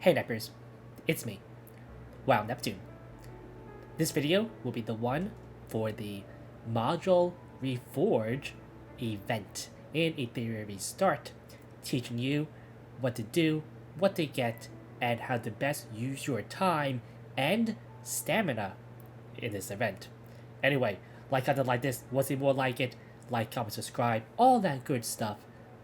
Hey Neppers, it's me, Wow Neptune. This video will be the one for the Module Reforge event in Etheria Restart, teaching you what to do, what to get, and how to best use your time and stamina in this event. Anyway, like content like this, want to see more like it, like, comment, subscribe, all that good stuff.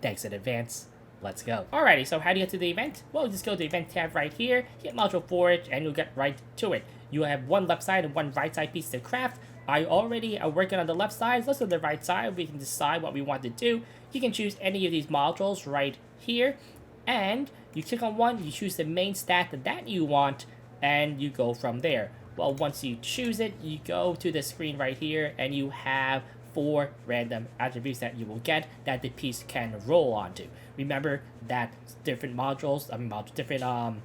Thanks in advance. Let's go. Alrighty, so how do you get to the event? Well, just go to the event tab right here, hit Module Forge, and you'll get right to it. You have one left side and one right side piece to craft. I already are working on the left side. Let's go to the right side. We can decide what we want to do. You can choose any of these modules right here, and you click on one, you choose the main stat that you want, and you go from there. Well, once you choose it, you go to the screen right here, and you have 4 random attributes that you will get that the piece can roll onto. Remember that different modules, different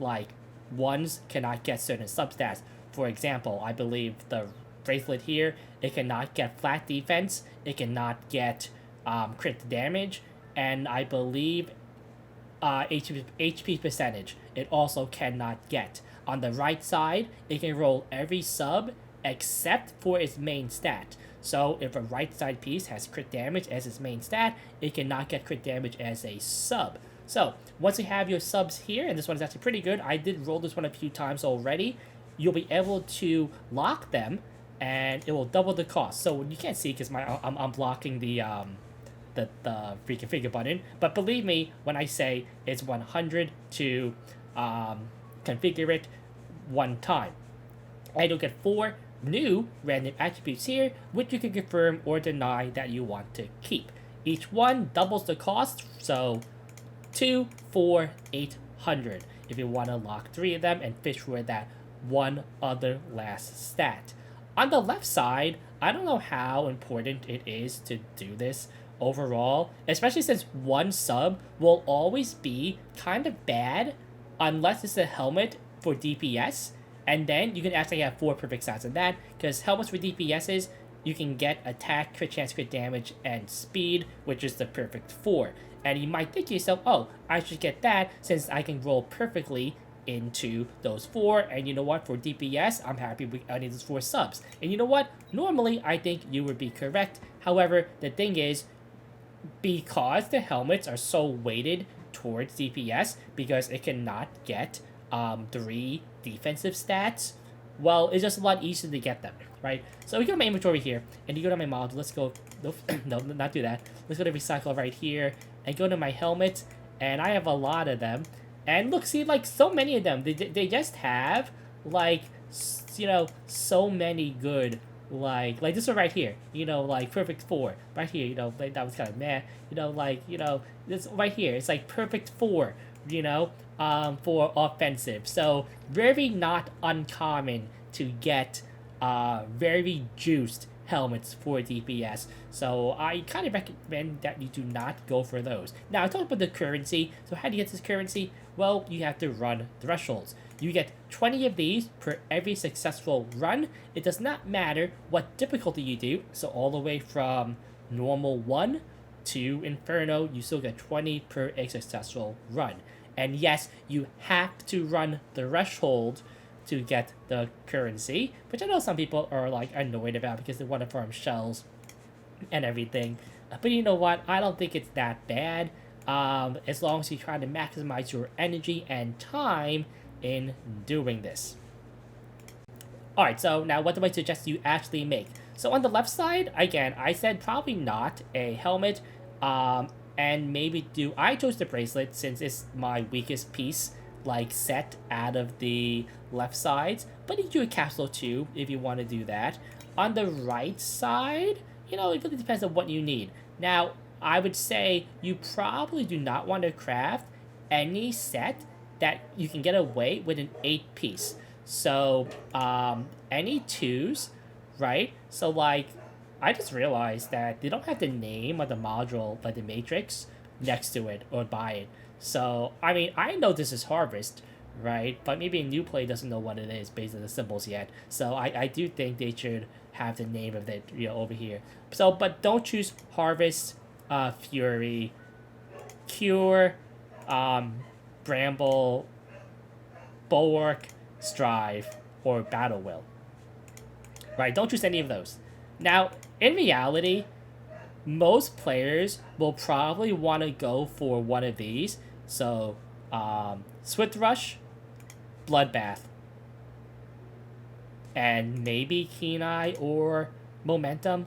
like ones cannot get certain substats. For example, I believe the bracelet here, it cannot get flat defense, it cannot get crit damage, and I believe HP percentage it also cannot get. On the right side, it can roll every sub except for its main stat. So if a right side piece has crit damage as its main stat, it cannot get crit damage as a sub. So once you have your subs here, and this one is actually pretty good, I did roll this one a few times already, you'll be able to lock them, and it will double the cost. So you can't see because I'm blocking the reconfigure button, but believe me when I say it's 100 to configure it one time. And you'll get 4 new random attributes here, which you can confirm or deny that you want to keep. Each one doubles the cost, so 2, 4, 800 if you want to lock 3 of them and fish for that one other last stat. On the left side, I don't know how important it is to do this overall, especially since one sub will always be kind of bad unless it's a helmet for DPS, and then you can actually have 4 perfect stats in that, because helmets for DPSs, you can get attack, crit chance, crit damage, and speed, which is the perfect 4. And you might think to yourself, oh, I should get that since I can roll perfectly into those 4, and you know what, for DPS, I'm happy with any of those 4 subs. And you know what, normally I think you would be correct. However, the thing is, because the helmets are so weighted towards DPS, because it cannot get 3 defensive stats, well, it's just a lot easier to get them, right? So we go to my inventory here, and you go to my module. Let's go, no, not do that. Let's go to recycle right here, and go to my helmet, and I have a lot of them. And look, see, like, so many of them, they just have, like, you know, so many good, like this one right here, you know, like perfect 4, right here, you know, like, that was kind of meh, you know, like, you know, this right here, it's like perfect 4, you know, for offensive. So very not uncommon to get very juiced helmets for DPS. So I kind of recommend that you do not go for those. Now I talked about the currency. So how do you get this currency? Well, you have to run thresholds. You get 20 of these per every successful run. It does not matter what difficulty you do. So all the way from normal 1 to Inferno, you still get 20 per a successful run. And yes, you have to run the threshold to get the currency, which I know some people are like annoyed about because they want to farm shells and everything. But you know what? I don't think it's that bad. As long as you try to maximize your energy and time in doing this. Alright, so now what do I suggest you actually make? So on the left side, again, I said probably not a helmet, and maybe I chose the bracelet since it's my weakest piece, like, set out of the left sides, but you can do a capsule too if you want to do that. On the right side, you know, it really depends on what you need. Now, I would say you probably do not want to craft any set that you can get away with an 8 piece. So, any 2s, right? So, like, I just realized that they don't have the name of the module, like the matrix, next to it or by it. So, I mean, I know this is Harvest, right? But maybe a new player doesn't know what it is based on the symbols yet. So I do think they should have the name of it, you know, over here. So, but don't choose Harvest, Fury, Cure, Bramble, Bulwark, Strive, or Battle Will. Right? Don't choose any of those. Now, in reality, most players will probably want to go for one of these. So, Swift Rush, Bloodbath, and maybe Keen Eye or Momentum,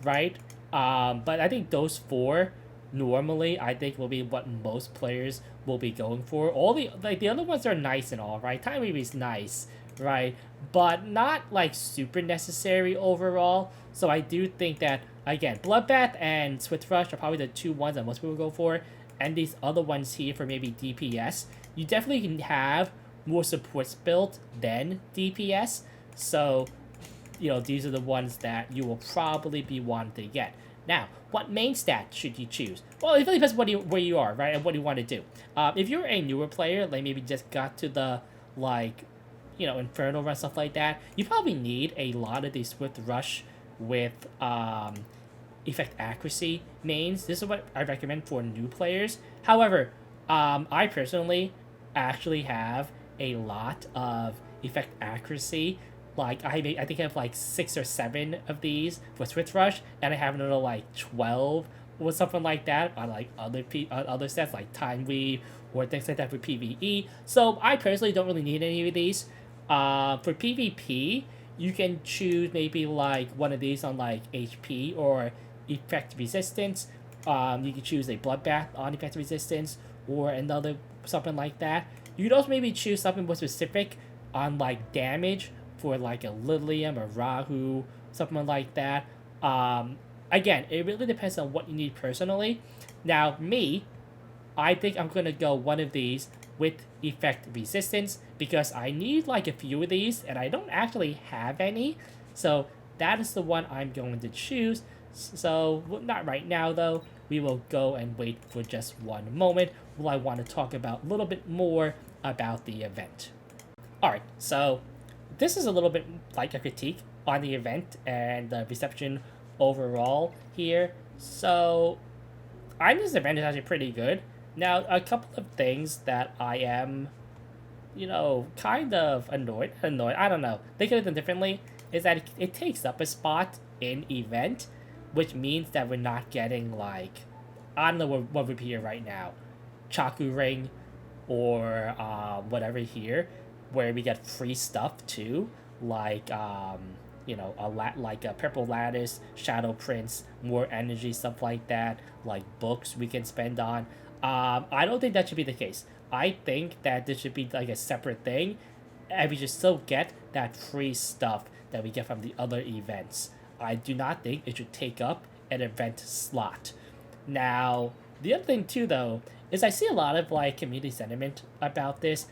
right? But I think those four normally I think will be what most players will be going for. All the other ones are nice and all, right? Time Weave is nice, right? But not like super necessary overall. So I do think that again, Bloodbath and Swift Rush are probably the two ones that most people go for. And these other ones here for maybe DPS, you definitely can have more supports built than DPS. So, these are the ones that you will probably be wanting to get. Now, what main stat should you choose? Well, it really depends where you are, right, and what you want to do. If you're a newer player, like maybe just got to the, Infernal run, stuff like that, you probably need a lot of these Swift Rush with effect accuracy mains. This is what I recommend for new players. However, I personally actually have a lot of effect accuracy. Like I think I have like 6 or 7 of these for Swift Rush, and I have another like 12 or something like that on like other sets like Time Weave or things like that for PvE. So I personally don't really need any of these. For PvP, you can choose maybe like one of these on like HP or effect resistance. You can choose a Bloodbath on effect resistance or another something like that. You could also maybe choose something more specific on like damage for like a Lilium or Rahu, something like that. Again, it really depends on what you need personally. Now, me, I think I'm going to go one of these with effect resistance because I need like a few of these and I don't actually have any. So that is the one I'm going to choose. So, not right now though. We will go and wait for just one moment while I want to talk about a little bit more about the event. Alright, so this is a little bit like a critique on the event and the reception overall here. So, I think this event is actually pretty good. Now, a couple of things that I am, kind of annoyed, I don't know, they could have done differently, is that it takes up a spot in event, which means that we're not getting, like, I don't know what would be here right now, Chaku Ring, or whatever here, where we get free stuff too, like like a Purple Lattice, Shadow Prince, more energy, stuff like that, like books we can spend on. I don't think that should be the case. I think that this should be like a separate thing, and we should still get that free stuff that we get from the other events. I do not think it should take up an event slot. Now, the other thing too, though, is I see a lot of like community sentiment about this,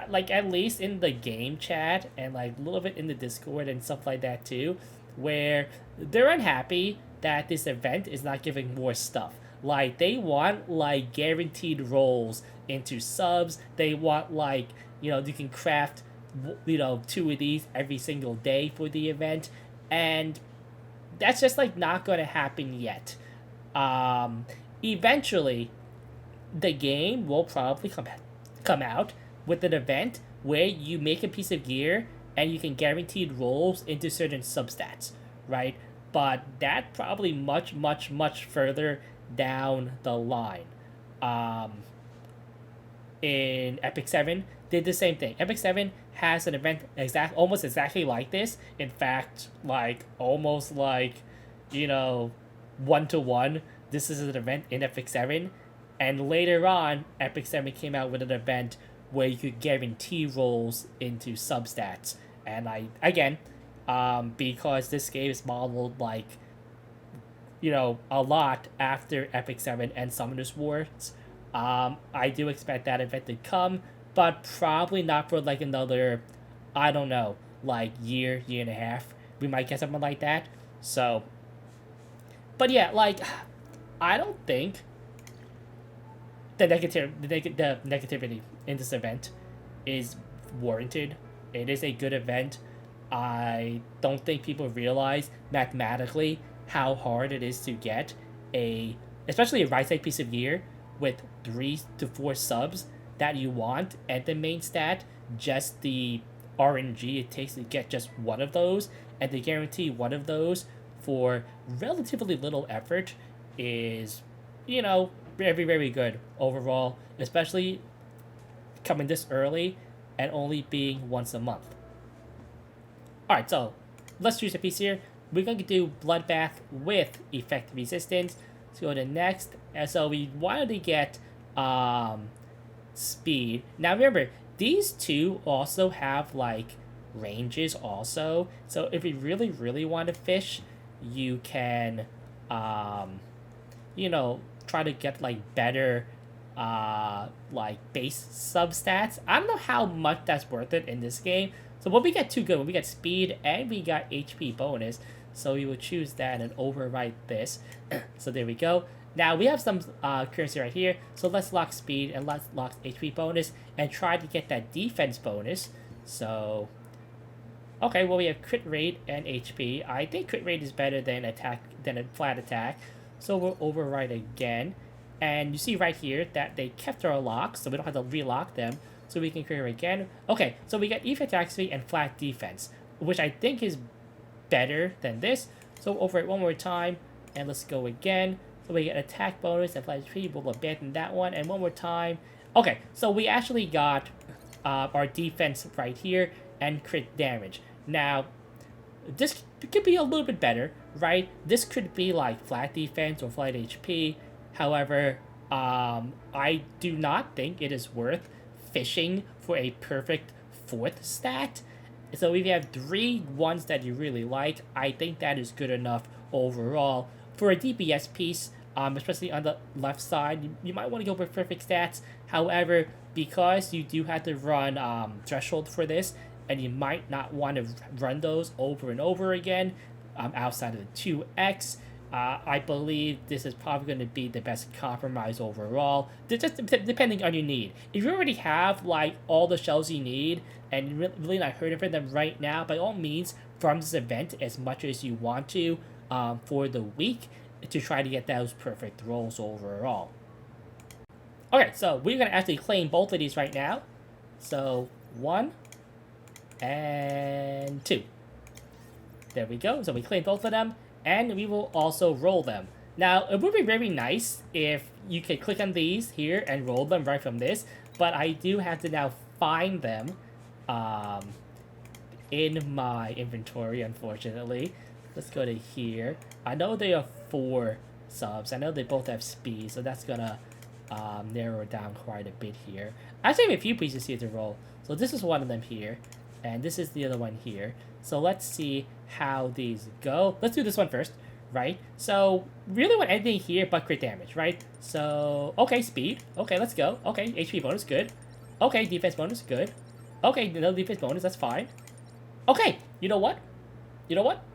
like at least in the game chat and like a little bit in the Discord and stuff like that too, where they're unhappy that this event is not giving more stuff. Like they want like guaranteed rolls into subs. They want like you can craft 2 of these every single day for the event, and that's just like not going to happen yet. Eventually, the game will probably come out with an event where you make a piece of gear and you can guaranteed rolls into certain substats, right? But that probably much, much, much further down the line. In Epic 7, did the same thing. Epic 7 has an event almost exactly like this. In fact, like almost like, 1-to-1. This is an event in Epic 7. And later on, Epic 7 came out with an event where you could guarantee rolls into substats. And because this game is modeled like, a lot after Epic 7 and Summoners Wars, I do expect that event to come, but probably not for like another, I don't know, like year and a half. We might get something like that. So, but yeah, like, I don't think the negativity in this event is warranted. It is a good event. I don't think people realize mathematically how hard it is to get especially a right side piece of gear with 3 to 4 subs that you want and the main stat, just the RNG it takes to get just one of those, and to guarantee one of those for relatively little effort is, very, very good overall, especially coming this early and only being once a month. Alright, so let's choose a piece here. We're going to do Bloodbath with Effect Resistance. Let's go to next. And so we wanted to get Speed. Now remember, these two also have like ranges also. So if you really, really want to fish, you can, try to get like better like base substats. I don't know how much that's worth it in this game. So when we get two good, when we get speed and we got HP bonus, so we will choose that and overwrite this. So there we go. Now we have some currency right here, so let's lock speed and let's lock HP bonus and try to get that defense bonus. So, okay, well we have crit rate and HP. I think crit rate is better than a flat attack. So we'll overwrite again. And you see right here that they kept our locks, so we don't have to relock them. So we can clear again. Okay, so we get effect attack speed and flat defense, which I think is better than this. So overwrite one more time, and let's go again. So we get attack bonus and flat HP. We'll abandon that one, and one more time. Okay, so we actually got our defense right here and crit damage. Now, this could be a little bit better, right? This could be like flat defense or flat HP. However, I do not think it is worth fishing for a perfect fourth stat. So if you have 3 ones that you really like, I think that is good enough overall. For a DPS piece, especially on the left side, you might want to go with perfect stats. However, because you do have to run threshold for this, and you might not want to run those over and over again outside of the 2x, I believe this is probably going to be the best compromise overall, just depending on your need. If you already have like all the shells you need and you're really not hurting for them right now, by all means, farm this event as much as you want to for the week to try to get those perfect rolls overall. Okay, so we're going to actually claim both of these right now. So 1 and 2. There we go. So we claim both of them. And we will also roll them. Now, it would be very nice if you could click on these here and roll them right from this, but I do have to now find them in my inventory, unfortunately. Let's go to here. I know they are 4 subs. I know they both have speed, so that's gonna narrow it down quite a bit here. I actually have a few pieces here to roll. So this is one of them here, and this is the other one here. So let's see how these go. Let's do this one first, right? So really want anything here but crit damage, right? So, okay, speed. Okay, let's go. Okay, HP bonus, good. Okay, defense bonus, good. Okay, no defense bonus, that's fine. Okay, you know what?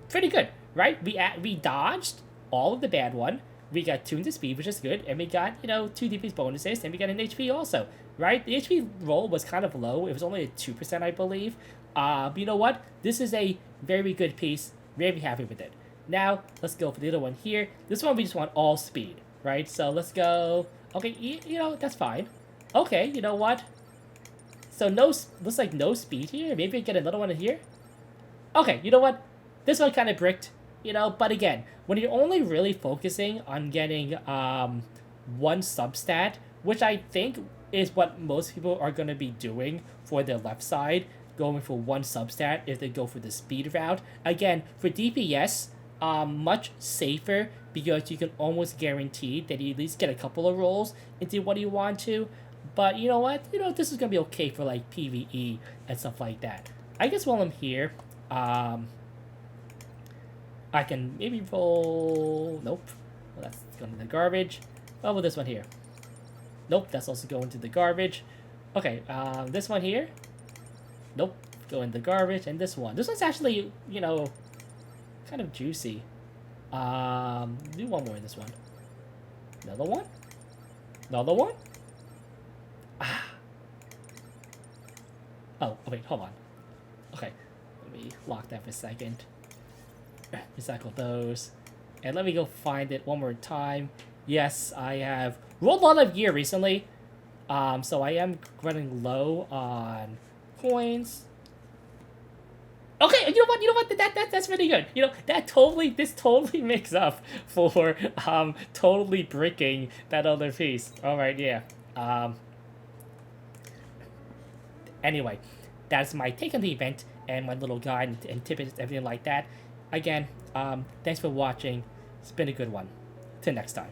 Pretty good, right? We dodged all of the bad one. We got 2 into speed, which is good. And we got, 2 defense bonuses. And we got an HP also, right? The HP roll was kind of low. It was only at 2%, I believe. But you know what? This is a very good piece. Very happy with it. Now, let's go for the other one here. This one, we just want all speed, right? So let's go. Okay, that's fine. Okay, you know what? So looks like no speed here. Maybe I get another one in here. Okay, you know what? This one kind of bricked, but again, when you're only really focusing on getting one substat, which I think is what most people are going to be doing for their left side, going for one substat if they go for the speed route. Again, for DPS, much safer because you can almost guarantee that you at least get a couple of rolls into what you want to. But you know what? This is going to be okay for like PvE and stuff like that. I guess while I'm here, I can maybe roll... Nope. Well, that's going to the garbage. How about this one here? Nope, that's also going to the garbage. Okay, this one here. Nope, go in the garbage. And this one's actually, kind of juicy. Do one more in this one. Another one? Another one? Ah. Oh, wait, hold on. Okay, let me lock that for a second. Recycle those. And let me go find it one more time. Yes, I have rolled a lot of gear recently. So I am running low on coins. Okay, you know what? You know what? That's really good. This totally makes up for totally bricking that other piece. All right, yeah. Anyway, that's my take on the event and my little guide and tidbits, everything like that. Again, thanks for watching. It's been a good one. Till next time.